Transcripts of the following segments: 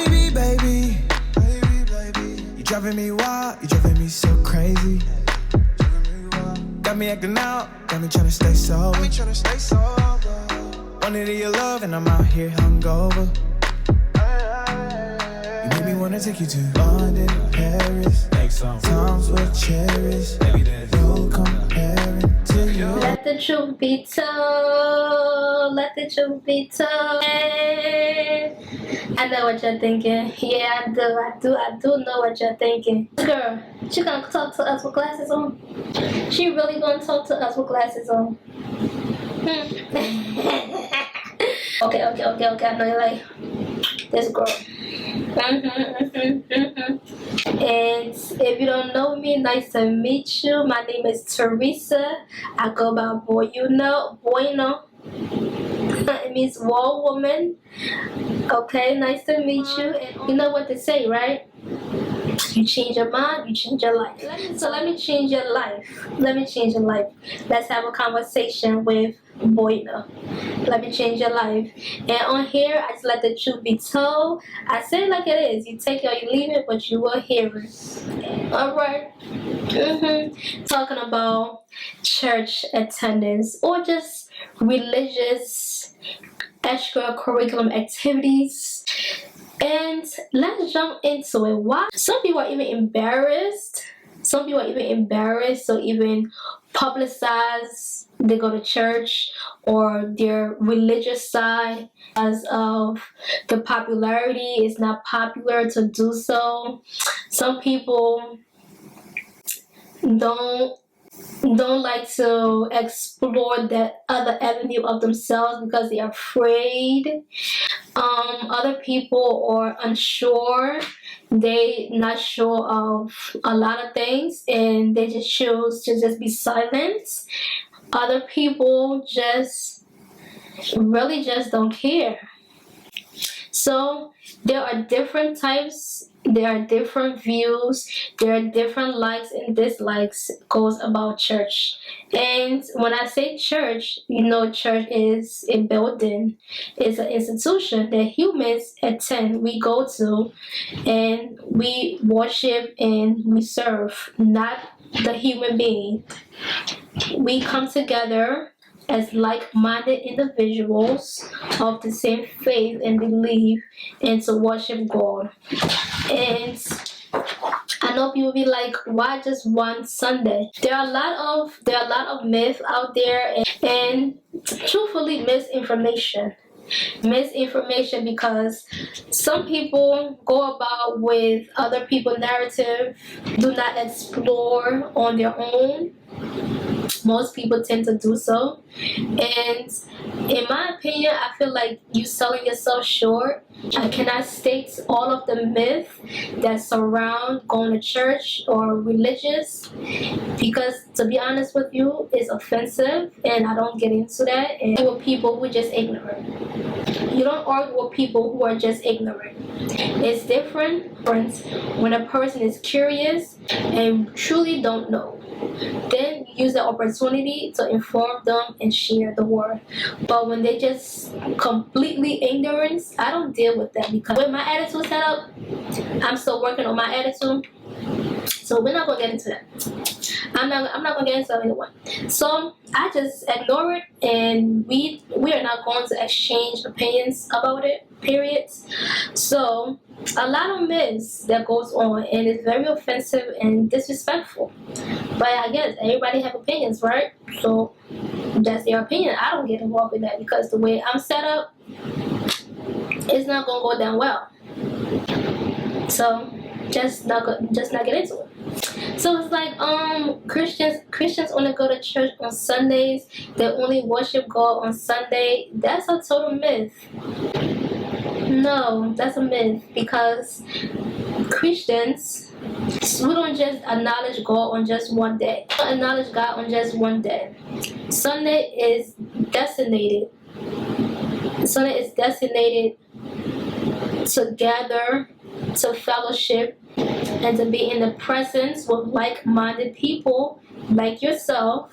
Baby, baby, baby, baby, you driving me wild, you driving me so crazy. Got me acting out, got me tryna stay sober. Wanted your love and I'm out here hungover. You made me wanna take you to London, Paris. Times were cherished. No comparing to you. Let the truth be told. Let the truth be told. I know what you're thinking. Yeah, I do know what you're thinking. This girl, she gonna talk to us with glasses on? She really gonna talk to us with glasses on? Okay. I know you're like, this girl. And if you don't know me, nice to meet you. My name is Teresa. I go by Bueno. It means wall woman. Okay, nice to meet you. And you know what to say, right? You change your mind, you change your life. So let me change your life. Let's have a conversation with Bueno. Let me change your life. And on here, I just let the truth be told. I say it like it is. You take it or you leave it, but you will hear it. Alright. Talking about church attendance or just religious extracurricular activities. And let's jump into it. Why? Some people are even embarrassed. To even publicize they go to church or their religious side because of the popularity. It's not popular to do so. Some people don't like to explore that other avenue of themselves because they're afraid. Other people are unsure. They not sure of a lot of things and they just choose to just be silent. Other people really just don't care. So there are different types, there are different views, there are different likes and dislikes goes about church. And when I say church, you know church is a building, it's an institution that humans attend, we go to, and we worship and we serve, not the human being. We come together as like-minded individuals of the same faith and belief and to worship God. And I know people be like, why just one Sunday? There are a lot of myths out there and truthfully misinformation because some people go about with other people's narrative, do not explore on their own. Most people tend to do so, and in my opinion, I feel like you selling yourself short. I cannot state all of the myths that surround going to church or religious because, to be honest with you, it's offensive, and I don't get into that. And with people who are just ignorant, you don't argue with people who are just ignorant. It's different when a person is curious and truly don't know. Then use the opportunity to inform them and share the word. But when they just completely ignorant, I don't deal with that because with my attitude set up, I'm still working on my attitude. So we're not gonna get into that. I'm not gonna get into anyone. So I just ignore it, and we are not going to exchange opinions about it. Period. So a lot of myths that goes on, and it's very offensive and disrespectful. But I guess everybody have opinions, right? So that's their opinion. I don't get involved with that because the way I'm set up, it's not gonna go down well. So just not get into it. So it's like Christians only go to church on Sundays. They only worship God on Sunday. That's a total myth. No, that's a myth because Christians, we don't just acknowledge God on just one day. We don't acknowledge God on just one day. Sunday is designated to gather, to fellowship, and to be in the presence with like-minded people like yourself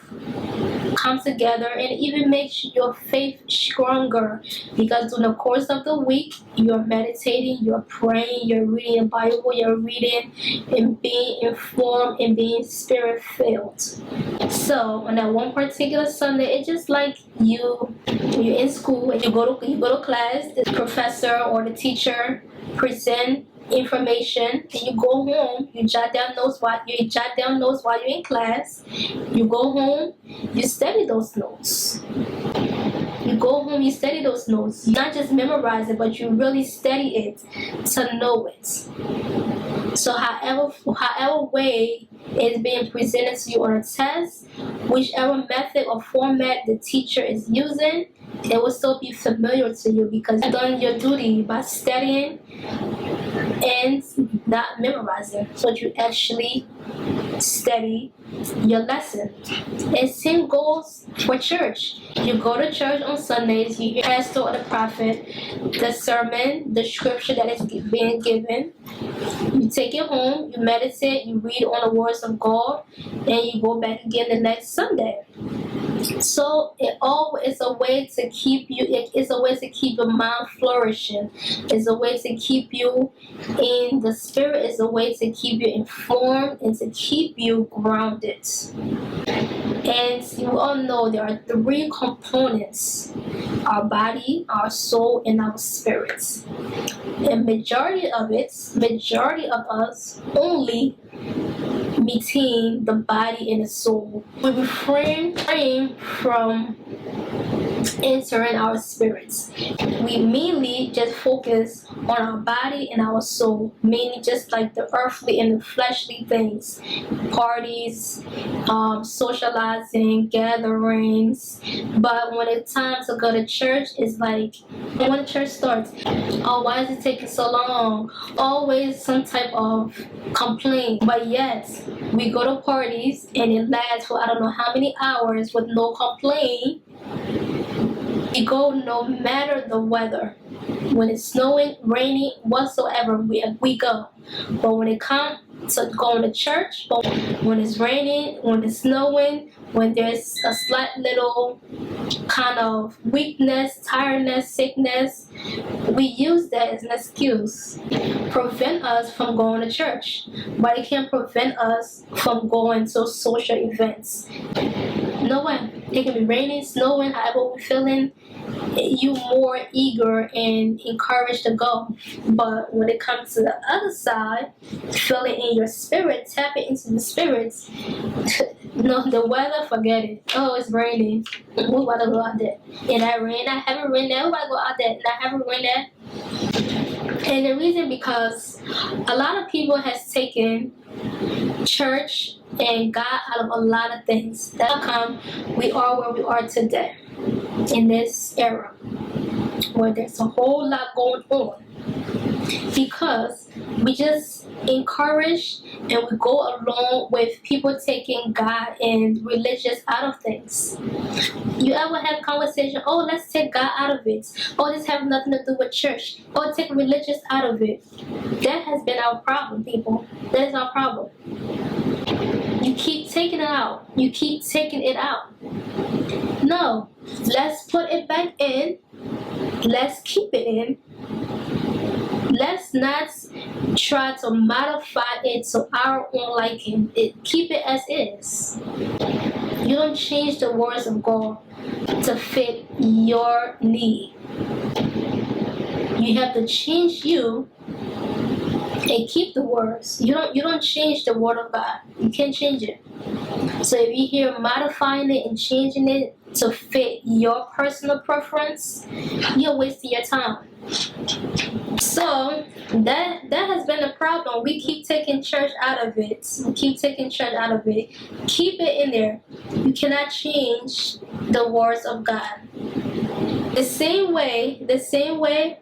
come together and even makes your faith stronger, because during the course of the week you're meditating, you're praying, you're reading the Bible, you're reading and being informed and being spirit filled. So on that one particular Sunday, it's just like you're in school and you go to class, the professor or the teacher present information, and you go home, you jot down notes while you're in class. You go home, you study those notes. You go home, you study those notes. You not just memorize it, but you really study it to know it. So however way it's being presented to you on a test, whichever method or format the teacher is using, it will still be familiar to you because you've done your duty by studying and not memorizing. So you actually study your lesson. And same goes for church. You go to church on Sundays, you hear the pastor or the prophet, the sermon, the scripture that is being given. You take it home, you meditate, you read on the words of God, and you go back again the next Sunday. So it's a way to keep you. It's a way to keep your mind flourishing. It's a way to keep you in the spirit. It's a way to keep you informed and to keep you grounded. And you all know there are three components: our body, our soul, and our spirits. And majority of us only between the body and the soul. We refrain from entering our spirits. We mainly just focus on our body and our soul, mainly just like the earthly and the fleshly things, parties, socializing, gatherings. But when it's time to go to church, it's like when the church starts, oh, why is it taking so long? Always some type of complaint. But yet we go to parties and it lasts for I don't know how many hours with no complaint. We go no matter the weather. When it's snowing, raining, whatsoever, we go. But when it comes to going to church, when it's raining, when it's snowing, when there's a slight little kind of weakness, tiredness, sickness, we use that as an excuse. Prevent us from going to church, but it can't prevent us from going to social events. No way. It can be raining, snowing, however we're feeling, you more eager and encouraged to go. But when it comes to the other side, feeling in your spirit, tapping into the spirits, no, the weather, forget it. Oh, it's raining. We about to go out there. And I rain, I haven't rained there. We about to go out there. And I haven't rained there. And the reason because a lot of people has taken church and God out of a lot of things. That's how come we are where we are today in this era where there's a whole lot going on, because we just encourage and we go along with people taking God and religious out of things. You ever have conversation, oh, let's take God out of it. Oh, this have nothing to do with church. Oh, take religious out of it. That has been our problem, people. That is our problem. You keep taking it out. You keep taking it out. No, let's put it back in. Let's keep it in. Let's not try to modify it to our own liking. Keep it as is. You don't change the words of God to fit your need. You have to change you and keep the words. You don't change the word of God. You can't change it. So if you hear modifying it and changing it to fit your personal preference, you're wasting your time. So that has been a problem. We keep taking church out of it. We keep taking church out of it. Keep it in there. You cannot change the words of God. The same way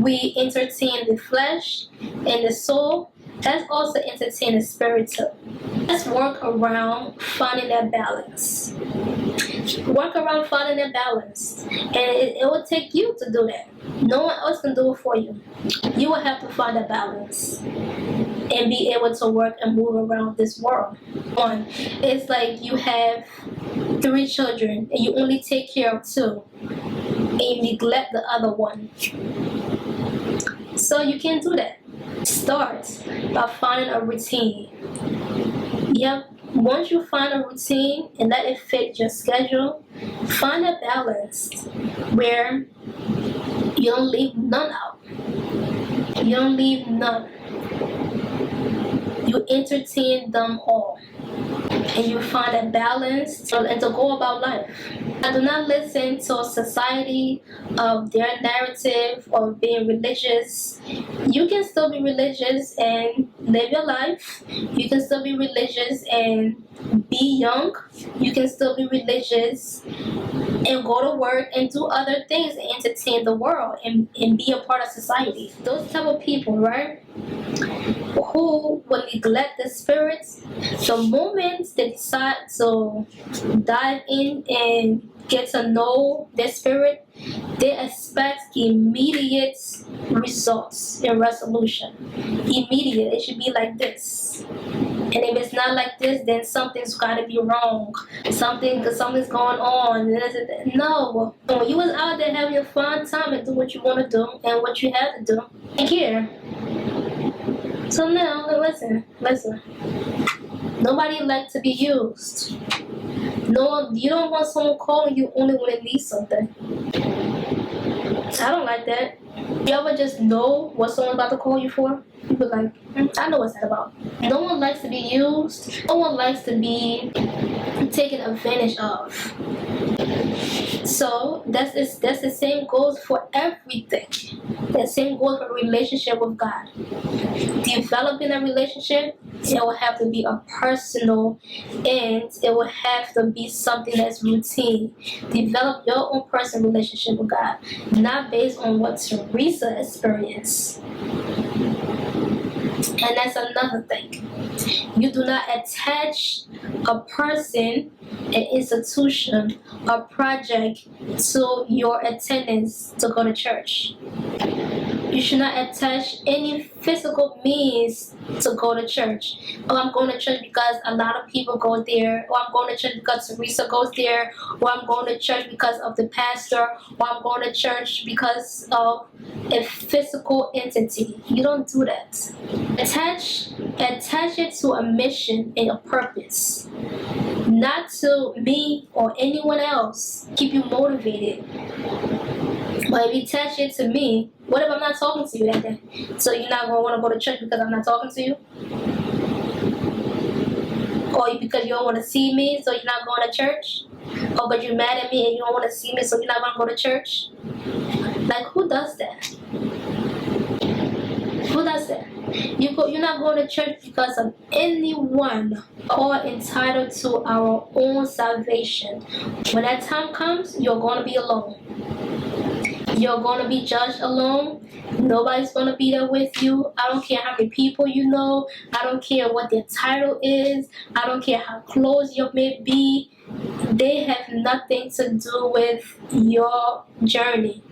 we entertain the flesh and the soul, let's also entertain the spirit too. Let's work around finding that balance. Work around finding a balance. And it will take you to do that. No one else can do it for you. You will have to find a balance and be able to work and move around this world. One, it's like you have 3 children and you only take care of 2 and you neglect the other one. So you can't do that. Start by finding a routine. Yep. Once you find a routine and let it fit your schedule, find a balance where you don't leave none out. You don't leave none. You entertain them all. And you find a balance and to go about life. I do not listen to society of their narrative of being religious. You can still be religious and live your life. You can still be religious and be young. You can still be religious and go to work and do other things and entertain the world and be a part of society. Those type of people, right? Who will neglect the spirits, the moment they decide to dive in and get to know their spirit, they expect immediate results and resolution. Immediate. It should be like this. And if it's not like this, then something's got to be wrong. Something's going on. No. When you was out there having a fun time and do what you want to do and what you have to do, and here. So now, listen. Nobody likes to be used. No, you don't want someone calling you only when they need something. I don't like that. You ever just know what someone's about to call you for? You be like, I know what's that about. No one likes to be used. No one likes to be taken advantage of. So that's the same goes for everything. The same goes for a relationship with God. Developing a relationship, it will have to be a personal, and it will have to be something that's routine. Develop your own personal relationship with God, not based on what Teresa experienced. And that's another thing. You do not attach a person, an institution, a project to your attendance to go to church. You should not attach any physical means to go to church. Oh, I'm going to church because a lot of people go there. Or I'm going to church because Teresa goes there. Or I'm going to church because of the pastor. Or I'm going to church because of a physical entity. You don't do that. Attach it to a mission and a purpose. Not to me or anyone else. Keep you motivated. But if you attach it to me, what if I'm not talking to you that day? So you're not going to want to go to church because I'm not talking to you? Or because you don't want to see me, so you're not going to church? Or because you're mad at me and you don't want to see me, so you're not going to go to church? Like, who does that? Who does that? You're not going to church because of anyone. All entitled to our own salvation. When that time comes, you're going to be alone. You're going to be judged alone. Nobody's going to be there with you. I don't care how many people you know. I don't care what their title is. I don't care how close you may be. They have nothing to do with your journey.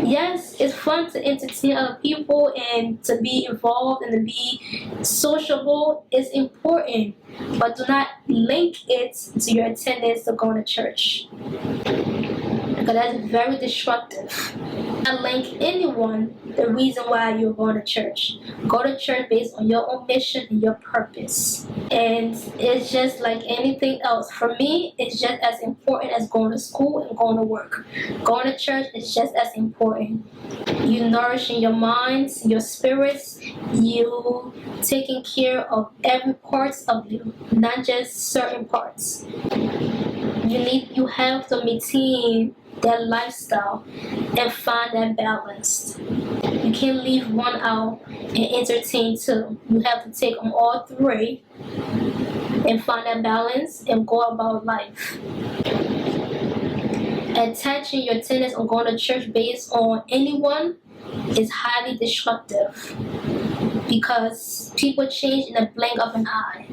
Yes, it's fun to entertain other people and to be involved and to be sociable. It's important, but do not link it to your attendance to going to church, because that's very destructive. Not link anyone the reason why you're going to church. Go to church based on your own mission and your purpose. And it's just like anything else. For me, it's just as important as going to school and going to work. Going to church is just as important. You nourishing your minds, your spirits, you taking care of every part of you, not just certain parts. You have to maintain that lifestyle and find that balance. You can't leave one out and entertain 2. You have to take them all 3 and find that balance and go about life. Attaching your attendance or going to church based on anyone is highly destructive, because people change in the blink of an eye.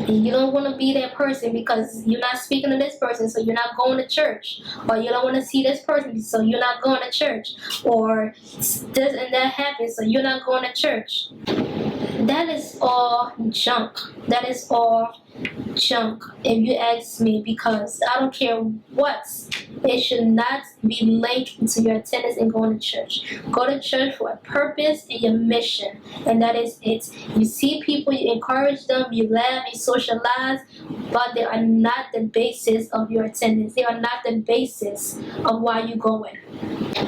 And you don't want to be that person because you're not speaking to this person, so you're not going to church. Or you don't want to see this person, so you're not going to church. Or this and that happens, so you're not going to church. That is all junk. That is all junk, if you ask me, because I don't care what. It should not be linked to your attendance and going to church. Go to church for a purpose and your mission, and that is it. You see people, you encourage them, you laugh, you socialize, but they are not the basis of your attendance. They are not the basis of why you're going.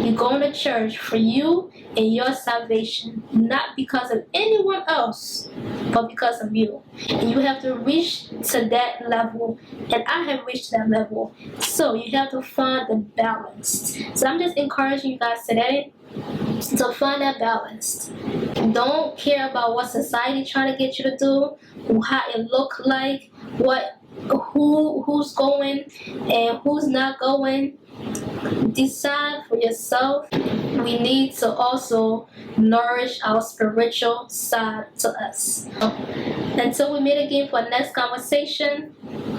You're going to church for you and your salvation, not because of anyone else, but because of you. And you have to reach to that level, and I have reached that level. So you have to find the balance. So I'm just encouraging you guys today to find that balance. Don't care about what society trying to get you to do, how it look like, who's going and who's not going. Decide for yourself. We need to also nourish our spiritual side to us. Until we meet again for our next conversation,